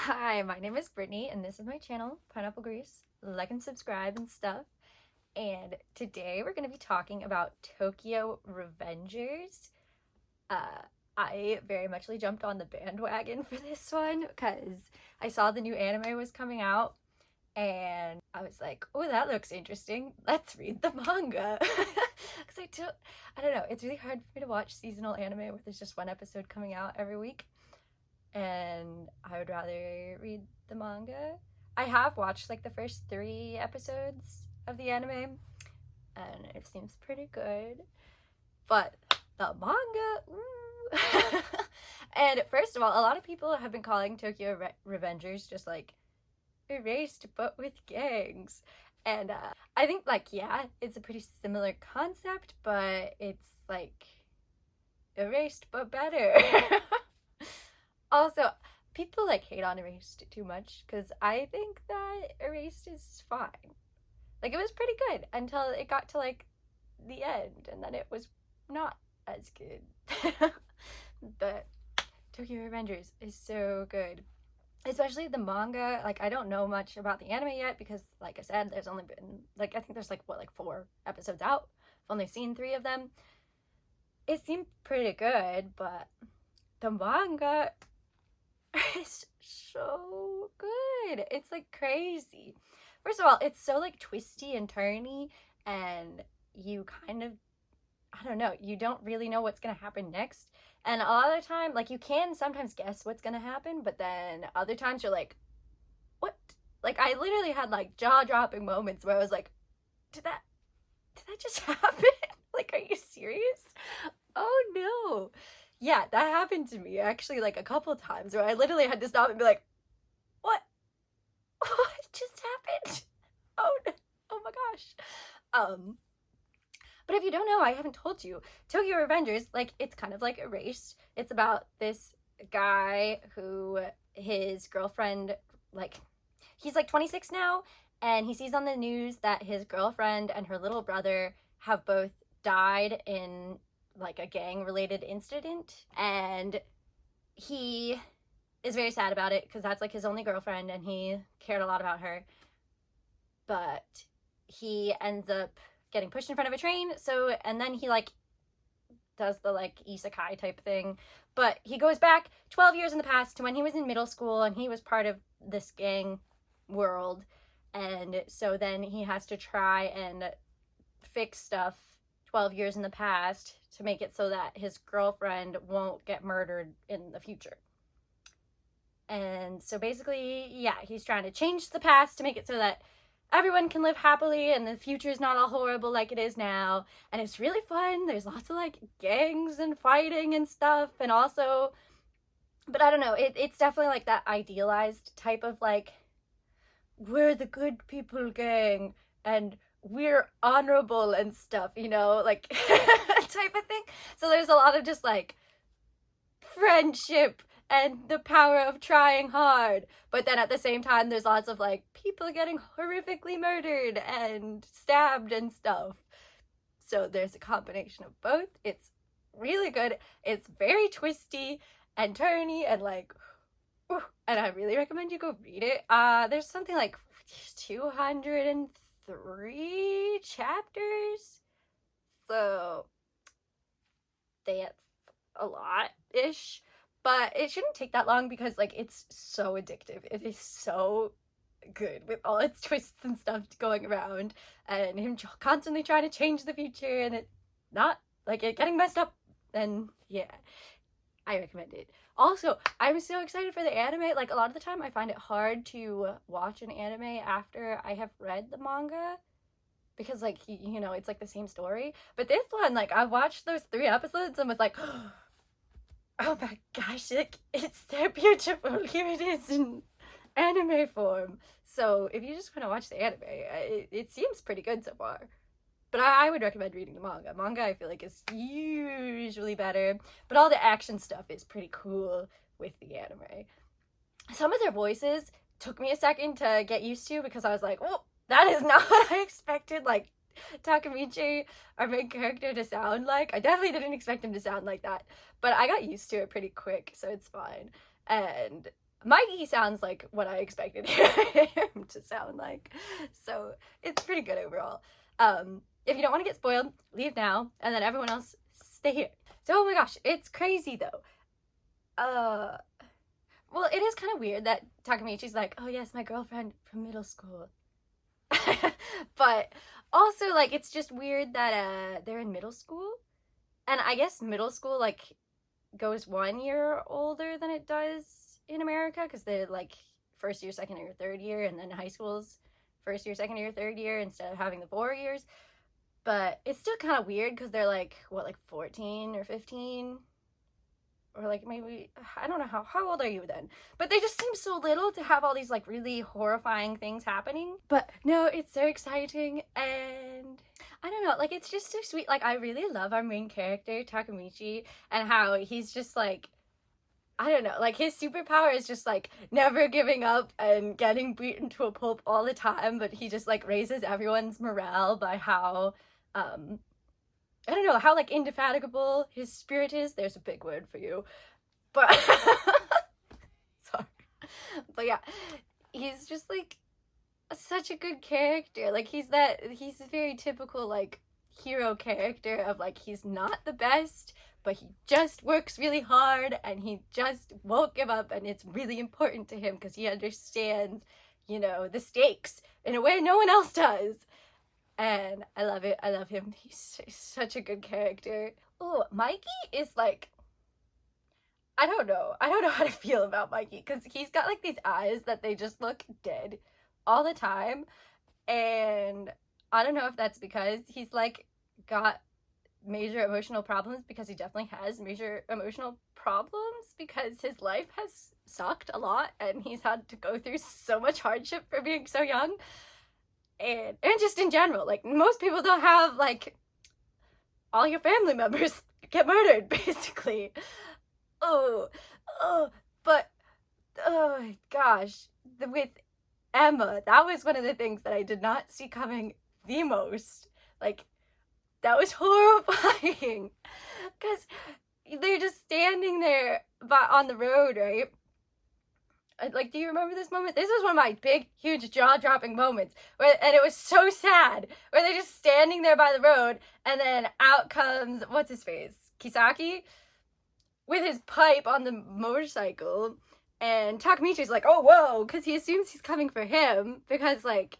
Hi, my name is Brittany, and this is my channel, Pineapple Grease. Like and subscribe and stuff. And today we're going to be talking about Tokyo Revengers. Uh, I very muchly jumped on the bandwagon for this one because I saw the new anime was coming out, and I was like, oh, that looks interesting. Let's read the manga. Because I don't know, it's really hard for me to watch seasonal anime where there's just one episode coming out every week, and I would rather read the manga. I have watched like the first 3 episodes of the anime, and it seems pretty good. But the manga, ooh. And first of all, a lot of people have been calling Tokyo Revengers just like erased but with gangs. And I think, like, yeah, it's a pretty similar concept, but it's like erased but better. Also, people like hate on Erased too much because I think that Erased is fine. Like, it was pretty good until it got to like the end, and then it was not as good. But Tokyo Revengers is so good. Especially the manga. Like, I don't know much about the anime yet because, like I said, there's only been like, I think there's like 4 episodes out. I've only seen 3 of them. It seemed pretty good, but the manga is so good. It's like crazy. First of all, it's so like twisty and turny, and you kind of, I don't know, you don't really know what's gonna happen next. And a lot of the time, like, you can sometimes guess what's gonna happen, but then other times you're like, what? Like, I literally had like jaw-dropping moments where I was like, did that just happen? Like, are you serious? Oh no. Yeah, that happened to me actually like a couple times where I literally had to stop and be like, what? What just happened? Oh, oh my gosh. Um, but if you don't know, I haven't told you. Tokyo Revengers, like, it's kind of like Erased. It's about this guy who his girlfriend, like, he's like 26 now, and he sees on the news that his girlfriend and her little brother have both died in like a gang related incident, and he is very sad about it because that's like his only girlfriend and he cared a lot about her. But he ends up getting pushed in front of a train, so, and then he like does the like isekai type thing, but he goes back 12 years in the past to when he was in middle school and he was part of this gang world. And so then he has to try and fix stuff 12 years in the past to make it so that his girlfriend won't get murdered in the future. And so basically, yeah, he's trying to change the past to make it so that everyone can live happily and the future is not all horrible like it is now. And it's really fun. There's lots of like gangs and fighting and stuff. And also, but I don't know, it's definitely like that idealized type of like, we're the good people gang and we're honorable and stuff, you know, like type of thing. So there's a lot of just like friendship and the power of trying hard, but then at the same time there's lots of like people getting horrifically murdered and stabbed and stuff. So there's a combination of both. It's really good. It's very twisty and turny and like, and I really recommend you go read it. There's something like 203 chapters, so that's a lot-ish, but it shouldn't take that long because like it's so addictive. It is so good with all its twists and stuff going around, and him constantly trying to change the future and it not like it getting messed up. And yeah, I recommend it. Also, I'm so excited for the anime. Like, a lot of the time I find it hard to watch an anime after I have read the manga because, like, you know, it's like the same story. But this one, like, I watched those 3 episodes and was like, oh my gosh, like, it's so beautiful. Here it is in anime form. So if you just want to watch the anime, it seems pretty good so far. But I would recommend reading the manga. Manga, I feel like, is usually better. But all the action stuff is pretty cool with the anime. Some of their voices took me a second to get used to because I was like, oh, that is not what I expected, like, Takemichi, our main character, to sound like. I definitely didn't expect him to sound like that. But I got used to it pretty quick, so it's fine. And Mikey sounds like what I expected him to sound like. So it's pretty good overall. If you don't want to get spoiled, leave now, and then everyone else stay here. So, oh my gosh, it's crazy though. Well, it is kind of weird that Takamichi's like, oh yes, my girlfriend from middle school. But also, like, it's just weird that they're in middle school. And I guess middle school, like, goes 1 year older than it does in America, because they're, like, first year, second year, third year, and then high school's first year, second year, third year, instead of having the 4 years. But it's still kind of weird, because they're, like, what, like, 14 or 15? Or, like, maybe, I don't know, how old are you then? But they just seem so little to have all these, like, really horrifying things happening. But, no, it's so exciting, and I don't know, like, it's just so sweet. Like, I really love our main character, Takamichi, and how he's just, like, I don't know, like, his superpower is just, like, never giving up and getting beaten to a pulp all the time, but he just, like, raises everyone's morale by how, I don't know, how, like, indefatigable his spirit is. There's a big word for you. But, sorry. But yeah, he's just, like, such a good character. Like, he's a very typical, like, hero character of, like, he's not the best, but he just works really hard, and he just won't give up, and it's really important to him because he understands, you know, the stakes in a way no one else does. And I love it. I love him. He's such a good character. Oh, Mikey is like, I don't know how to feel about Mikey, because he's got like these eyes that they just look dead all the time. And I don't know if that's because he's like got major emotional problems, because he definitely has major emotional problems because his life has sucked a lot and he's had to go through so much hardship for being so young. And just in general, like, most people don't have, like, all your family members get murdered, basically. But, oh, gosh, with Emma, that was one of the things that I did not see coming the most. Like, that was horrifying, because they're just standing there on the road, right? Like, do you remember this moment? This was one of my big, huge, jaw-dropping moments, and it was so sad, where they're just standing there by the road, and then out comes, what's his face? Kisaki? With his pipe on the motorcycle, and Takamichi's like, oh, whoa, because he assumes he's coming for him, because, like,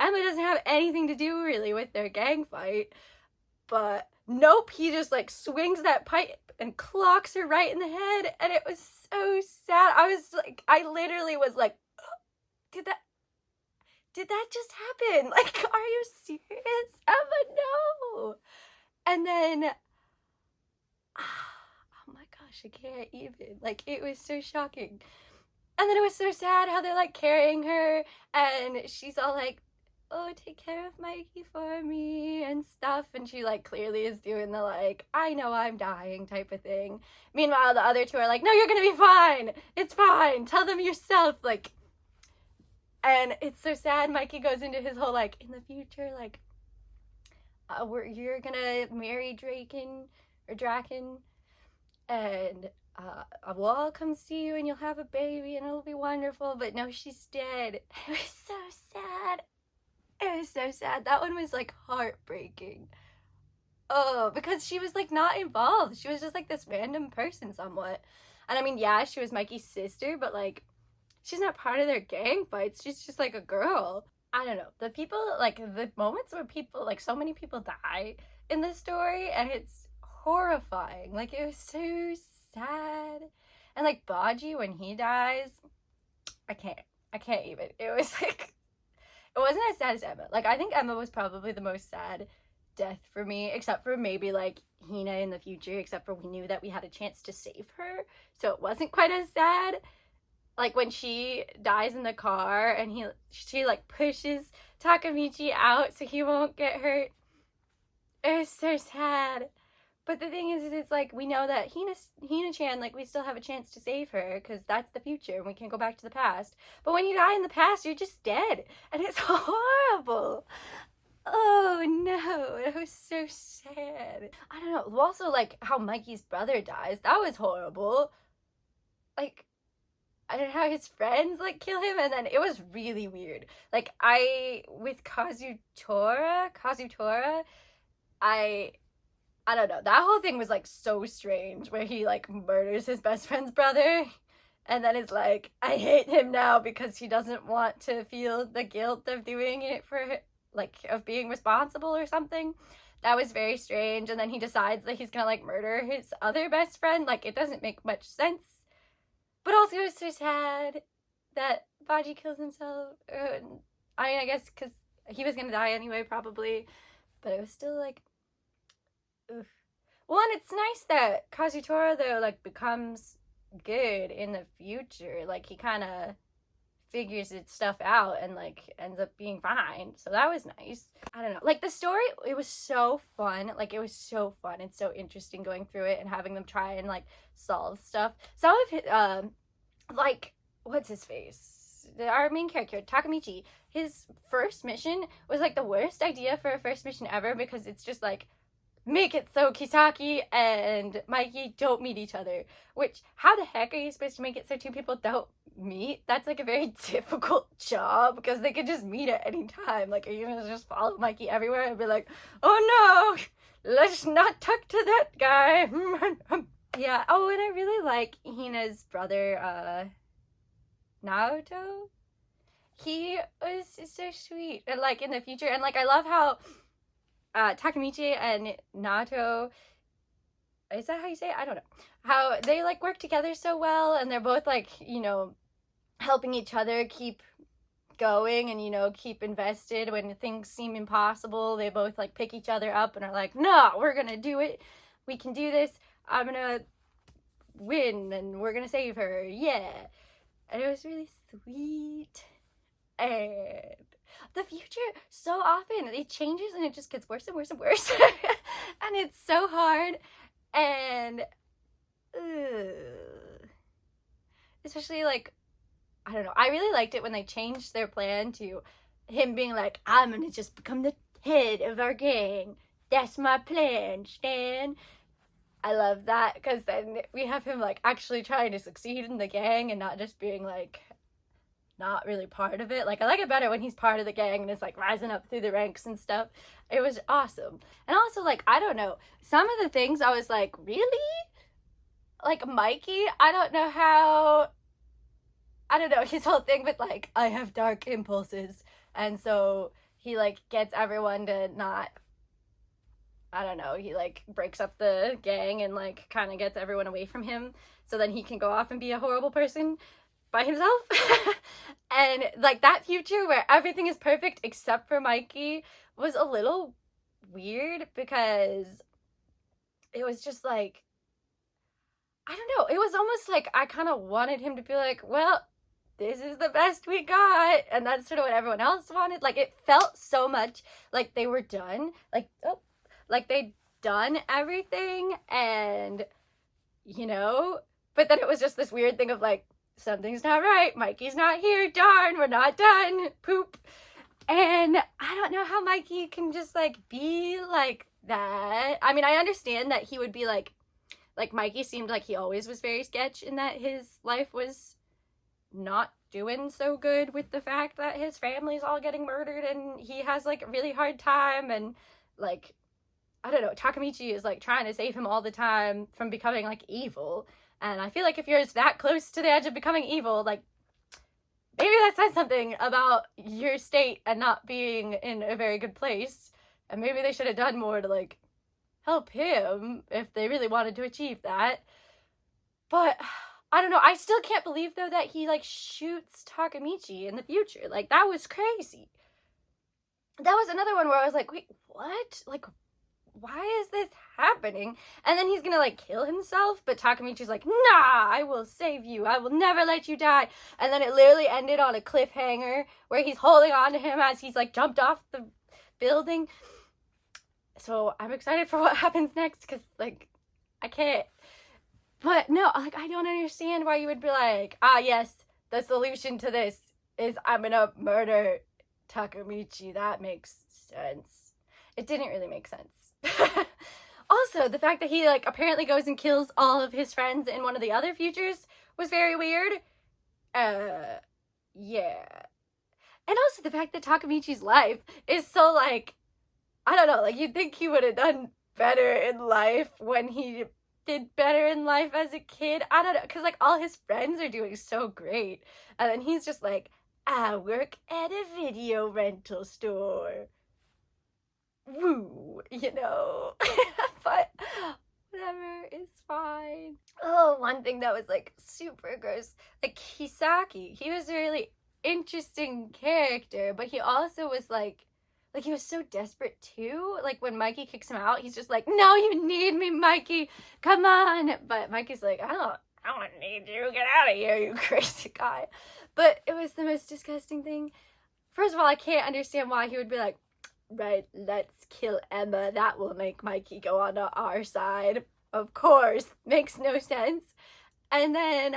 Emma doesn't have anything to do, really, with their gang fight, but nope, he just, like, swings that pipe and clocks her right in the head, and it was so sad. I literally was like, did that just happen? Like, are you serious? Emma, no! And then, oh my gosh, I can't even. Like, it was so shocking. And then it was so sad how they're, like, carrying her, and she's all like, oh, take care of Mikey for me and stuff, and she, like, clearly is doing the, like, I know I'm dying type of thing. Meanwhile, the other two are like, no, you're gonna be fine, it's fine, tell them yourself, like, and it's so sad. Mikey goes into his whole, like, in the future, like, you're gonna marry Draken, and we'll all come see you, and you'll have a baby, and it'll be wonderful, but no, she's dead. It was so sad. It was so sad. That one was, like, heartbreaking. Oh, because she was, like, not involved. She was just, like, this random person somewhat. And I mean, yeah, she was Mikey's sister, but, like, she's not part of their gang fights. She's just, like, a girl. I don't know. The people, like, the moments where people, like, so many people die in this story, and it's horrifying. Like, it was so sad. And, like, Baji, when he dies, I can't even. It was, like, it wasn't as sad as Emma. Like, I think Emma was probably the most sad death for me, except for maybe, like, Hina in the future, except for we knew that we had a chance to save her, so it wasn't quite as sad. Like, when she dies in the car, and she, like, pushes Takamichi out so he won't get hurt. It was so sad. But the thing is it's like, we know that Hina-chan, like, we still have a chance to save her, because that's the future, and we can go back to the past. But when you die in the past, you're just dead, and it's horrible. Oh, no, it was so sad. I don't know, also, like, how Mikey's brother dies, that was horrible. Like, and how his friends like kill him, and then it was really weird. Like with Kazutora, I I don't know. That whole thing was like so strange where he like murders his best friend's brother and then is like, I hate him now because he doesn't want to feel the guilt of doing it for like of being responsible or something. That was very strange. And then he decides that he's gonna like murder his other best friend. Like it doesn't make much sense. But also it's so sad that Baji kills himself. I mean, I guess because he was gonna die anyway, probably. But it was still like, ugh. Well, and it's nice that Kazutora though like becomes good in the future. Like he kind of figures its stuff out and like ends up being fine. So that was nice. I don't know. Like the story, it was so fun. Like it was so fun and so interesting going through it and having them try and like solve stuff. Some of it, like what's his face? Our main character, Takamichi, his first mission was like the worst idea for a first mission ever because it's just like make it so Kisaki and Mikey don't meet each other. Which, how the heck are you supposed to make it so two people don't meet? That's like a very difficult job because they could just meet at any time. Like, are you gonna just follow Mikey everywhere and be like, oh no, let's not talk to that guy? Yeah. Oh, and I really like Hina's brother, Naoto. He was so sweet, and like in the future, and like I love how Takamichi and Naoto, is that how you say it? I don't know. How they like work together so well, and they're both like, you know, helping each other keep going and, you know, keep invested when things seem impossible. They both like pick each other up and are like, no, we're gonna do it. We can do this. I'm gonna win and we're gonna save her. Yeah. And it was really sweet. And the future, so often it changes and it just gets worse and worse and worse. And it's so hard. And especially like, I don't know, I really liked it when they changed their plan to him being like, I'm gonna just become the head of our gang. That's my plan, Stan. I love that because then we have him like actually trying to succeed in the gang and not just being like not really part of it. Like I like it better when he's part of the gang and is like rising up through the ranks and stuff. It was awesome. And also like, I don't know, some of the things I was like, really? Like Mikey, I don't know how, I don't know, his whole thing with like, I have dark impulses. And so he like gets everyone to not, I don't know, he like breaks up the gang and like kind of gets everyone away from him so then he can go off and be a horrible person by himself. And like that future where everything is perfect except for Mikey was a little weird because it was just like, I don't know, it was almost like I kind of wanted him to be like, well, this is the best we got, and that's sort of what everyone else wanted. Like it felt so much like they were done, like, oh, like they'd done everything, and you know, but then it was just this weird thing of like, something's not right, Mikey's not here, darn, we're not done, poop. And I don't know how Mikey can just like be like that. I mean, I understand that he would be like Mikey seemed like he always was very sketch in that his life was not doing so good with the fact that his family's all getting murdered and he has like a really hard time, and like, I don't know, Takamichi is like trying to save him all the time from becoming like evil. And I feel like if you're that close to the edge of becoming evil, like, maybe that says something about your state and not being in a very good place. And maybe they should have done more to, like, help him if they really wanted to achieve that. But, I don't know, I still can't believe, though, that he, like, shoots Takamichi in the future. Like, that was crazy. That was another one where I was like, wait, what? Like, why is this happening? And then he's gonna like kill himself, but Takamichi's like, nah, I will save you, I will never let you die. And then it literally ended on a cliffhanger where he's holding on to him as he's like jumped off the building. So I'm excited for what happens next because like I can't, but no, like I don't understand why you would be like, ah yes, the solution to this is I'm gonna murder Takamichi. That makes sense. It didn't really make sense. Also, the fact that he like apparently goes and kills all of his friends in one of the other futures was very weird. Uh, yeah. And also the fact that Takamichi's life is so, like, I don't know, like, you'd think he would have done better in life when he did better in life as a kid. I don't know, because, like, all his friends are doing so great. And then he's just like, I work at a video rental store. Woo, you know? But whatever, it's fine. Oh, one thing that was, like, super gross, like, Hisaki, he was a really interesting character, but he also was, like, he was so desperate too. Like, when Mikey kicks him out, he's just like, no, you need me, Mikey, come on. But Mikey's like, I don't need you, get out of here, you crazy guy. But it was the most disgusting thing. First of all, I can't understand why he would be like, right, let's kill Emma, that will make Mikey go on our side. Of course, makes no sense. And then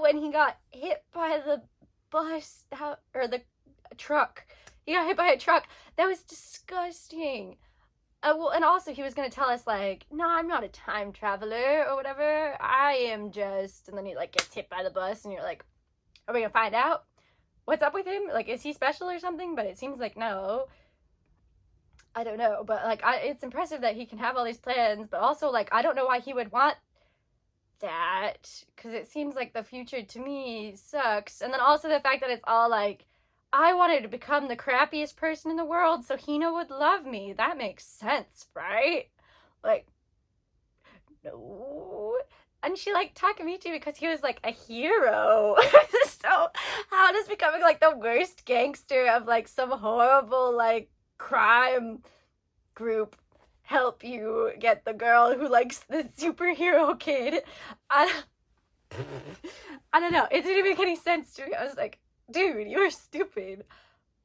when he got hit by the bus, or the truck, he got hit by a truck, that was disgusting. Well, and also he was gonna tell us, like, no, I'm not a time traveler or whatever, I am just, and then he, like, gets hit by the bus, and you're like, are we gonna find out what's up with him? Like, is he special or something? But it seems like no. I don't know, but, like, it's impressive that he can have all these plans, but also, like, I don't know why he would want that, because it seems like the future to me sucks. And then also the fact that it's all like, I wanted to become the crappiest person in the world so Hina would love me. That makes sense, right? Like, no. And she liked Takamichi because he was, like, a hero. So how does becoming, like, the worst gangster of, like, some horrible, like, crime group help you get the girl who likes the superhero kid? I don't know. It didn't make any sense to me. I was like, dude, you're stupid.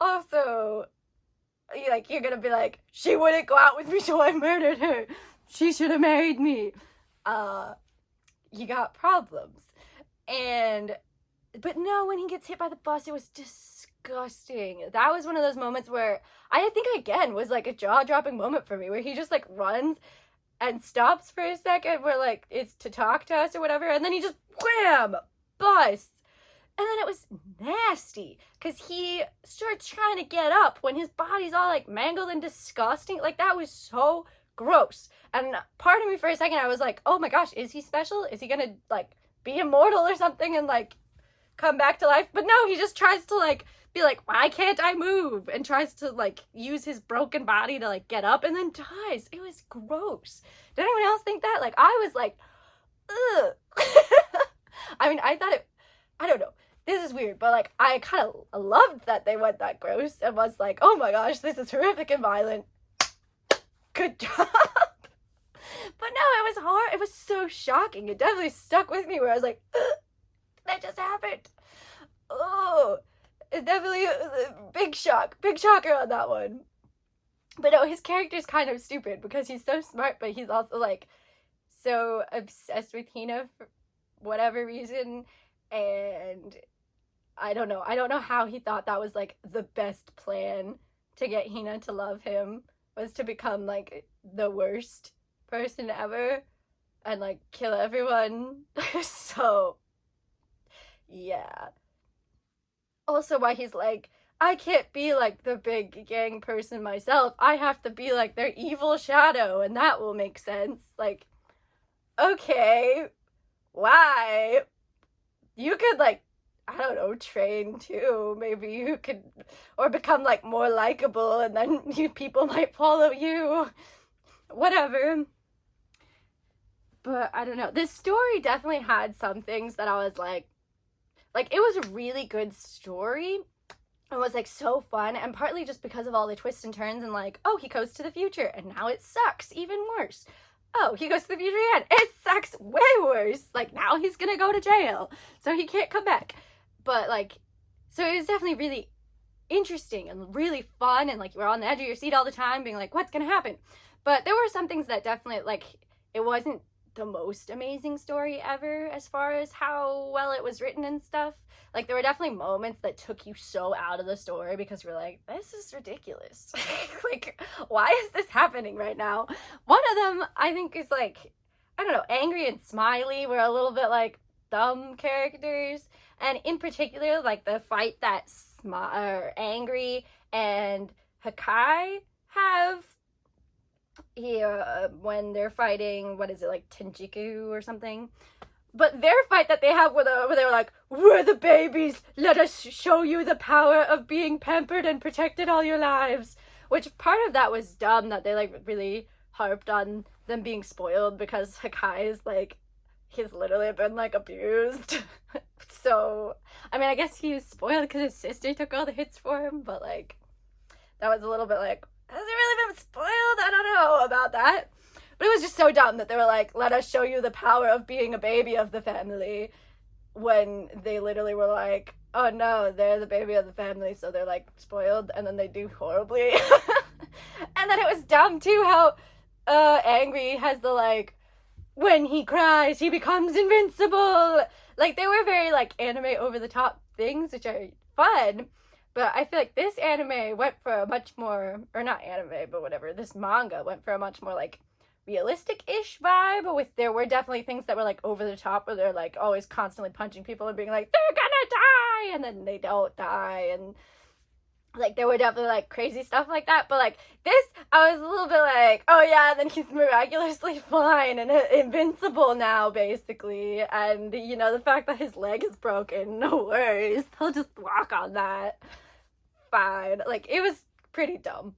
Also, you're gonna be like, she wouldn't go out with me, so I murdered her. She should have married me. You got problems. But no, when he gets hit by the bus, it was disgusting. That was one of those moments where I think, again, was, like, a jaw-dropping moment for me, where he just, like, runs and stops for a second, where, like, it's to talk to us or whatever, and then he just, wham, busts. And then it was nasty, because he starts trying to get up when his body's all, like, mangled and disgusting. Like, that was so gross. And part of me for a second, I was like, oh my gosh, is he special? Is he gonna, like, be immortal or something and, like, come back to life? But no, he just tries to, like, be like, why can't I move? And tries to, like, use his broken body to, like, get up, and then dies. It was gross. Did anyone else think that? Like, I was like, ugh. I mean, I thought I don't know. This is weird, but, like, I kind of loved that they went that gross and was like, oh my gosh, this is horrific and violent. Good job. But no, it was hard. It was so shocking. It definitely stuck with me, where I was like, that just happened. Oh, it definitely was a big shock. Big shocker on that one. But no, his character's kind of stupid because he's so smart, but he's also, like, so obsessed with Hina for whatever reason. And I don't know how he thought that was, like, the best plan to get Hina to love him, was to become, like, the worst person ever and, like, kill everyone. So, yeah. Also why he's like, I can't be, like, the big gang person myself. I have to be, like, their evil shadow, and that will make sense. Like, okay, why? You could, like, I don't know, train too. Maybe you could, or become, like, more likable, and then people might follow you. Whatever. But I don't know. This story definitely had some things that I was like, it was a really good story. It was, like, so fun, and partly just because of all the twists and turns, and, like, oh, he goes to the future, and now it sucks even worse. Oh, he goes to the future again. It sucks way worse. Like, now he's gonna go to jail, so he can't come back. But, like, so it was definitely really interesting and really fun, and, like, you were on the edge of your seat all the time, being like, what's gonna happen? But there were some things that definitely, like, it wasn't the most amazing story ever as far as how well it was written and stuff. Like, there were definitely moments that took you so out of the story because you're like, this is ridiculous. Like, why is this happening right now? One of them, I think, is, like, I don't know, Angry and Smiley were a little bit like, dumb characters. And in particular, like the fight that Angry and Hakai have here when they're fighting, what is it, like Tenjiku or something? But their fight that they have where they're like, we're the babies, let us show you the power of being pampered and protected all your lives. Which part of that was dumb, that they like really harped on them being spoiled, because Hakai is like, he's literally been like abused. So, I mean, I guess he was spoiled because his sister took all the hits for him, but like, that was a little bit like, has he really been spoiled? I don't know about that. But it was just so dumb that they were like, let us show you the power of being a baby of the family, when they literally were like, oh no, they're the baby of the family, so they're like spoiled, and then they do horribly. And then it was dumb too how Angry has the like, when he cries, he becomes invincible. Like, they were very like anime over the top things, which are fun. But I feel like this anime went for a much more, or not anime, but whatever, this manga went for a much more like realistic-ish vibe. With, there were definitely things that were like over the top, where they're like always constantly punching people and being like, they're gonna die, and then they don't die, and like there were definitely like crazy stuff like that. But like this, I was a little bit like, oh yeah, and then he's miraculously fine and invincible now, basically. And you know, the fact that his leg is broken, no worries, he'll just walk on that fine. Like, it was pretty dumb.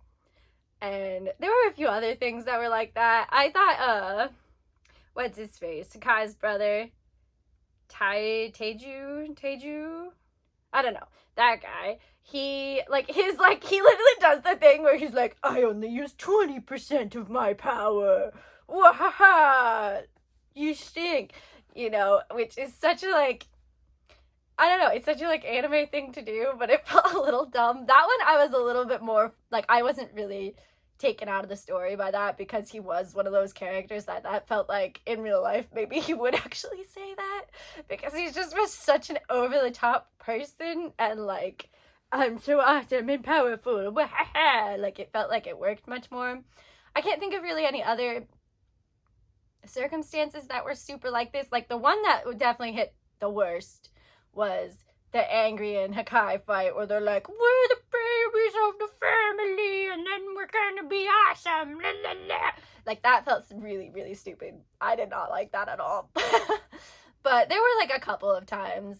And there were a few other things that were like that. I thought, what's his face? Sakai's brother, Teju? I don't know. That guy. He literally does the thing where he's like, I only use 20% of my power. Wahaha! You stink. You know, which is such a, like, I don't know, it's such a, like, anime thing to do, but it felt a little dumb. That one, I was a little bit more, like, I wasn't really taken out of the story by that, because he was one of those characters that felt like in real life maybe he would actually say that, because he's just was such an over-the-top person, and like, I'm so awesome and powerful, like, it felt like it worked much more. I can't think of really any other circumstances that were super like this. Like, the one that would definitely hit the worst was the Angry and Hakai fight, where they're like, we're the babies of the family, and then we're gonna be awesome, la, la, la. Like, that felt really, really stupid. I did not like that at all. But there were, like, a couple of times,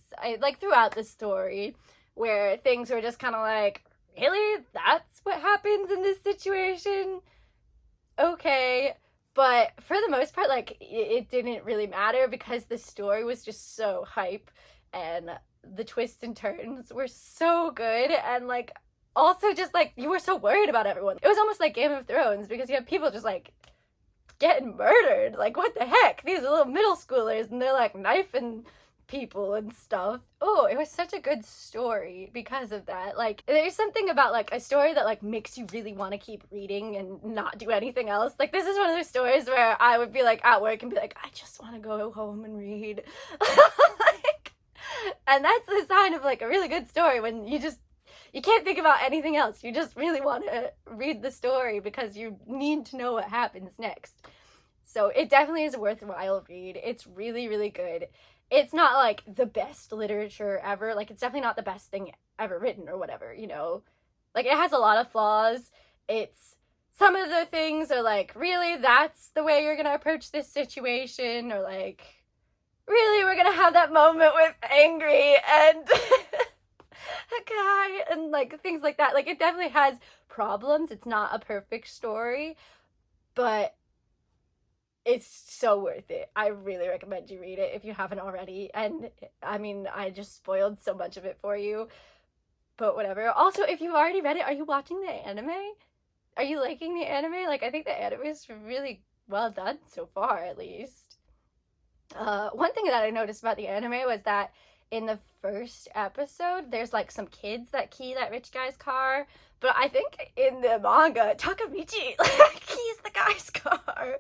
throughout the story, where things were just kind of like, really? That's what happens in this situation? Okay. But for the most part, like, it didn't really matter, because the story was just so hype, and the twists and turns were so good, and like, also just like, you were so worried about everyone. It was almost like Game of Thrones, because you have people just like getting murdered. Like, what the heck? These are little middle schoolers, and they're like knifing people and stuff. Oh, it was such a good story because of that. Like, there's something about like a story that like makes you really want to keep reading and not do anything else. Like, this is one of those stories where I would be like at work and be like, I just want to go home and read. And that's the sign of like a really good story, when you can't think about anything else. You just really want to read the story because you need to know what happens next. So it definitely is a worthwhile read. It's really, really good. It's not like the best literature ever. Like, it's definitely not the best thing ever written or whatever, you know? Like, it has a lot of flaws. Some of the things are like, really, that's the way you're gonna approach this situation? Or like, really, we're gonna have that moment with Angry and Hakai, and like things like that. Like, it definitely has problems. It's not a perfect story, but it's so worth it. I really recommend you read it if you haven't already. And I mean, I just spoiled so much of it for you, but whatever. Also, if you've already read it, are you watching the anime? Are you liking the anime? Like, I think the anime is really well done so far, at least. One thing that I noticed about the anime was that in the first episode, there's like some kids that key that rich guy's car, but I think in the manga, Takamichi keys the guy's car.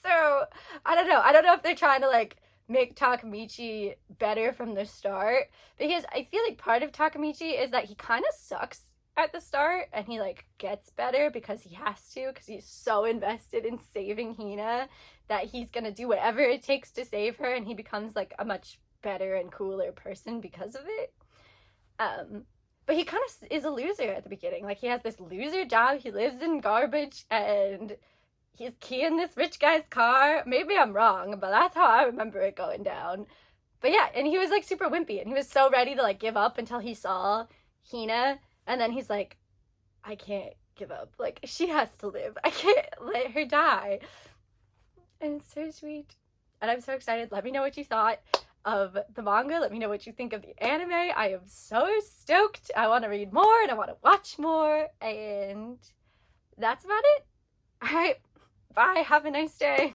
So I don't know if they're trying to like make Takamichi better from the start, because I feel like part of Takamichi is that he kind of sucks at the start, and he like gets better because he has to, because he's so invested in saving Hina that he's gonna do whatever it takes to save her, and he becomes like a much better and cooler person because of it. But he kind of is a loser at the beginning. Like, he has this loser job, he lives in garbage, and he's keying this rich guy's car. Maybe I'm wrong, but that's how I remember it going down. But yeah, and he was like super wimpy, and he was so ready to like give up until he saw Hina, and then he's like, I can't give up. Like, she has to live. I can't let her die. And it's so sweet. And I'm so excited. Let me know what you thought of the manga. Let me know what you think of the anime. I am so stoked. I want to read more and I want to watch more. And that's about it. All right. Bye. Have a nice day.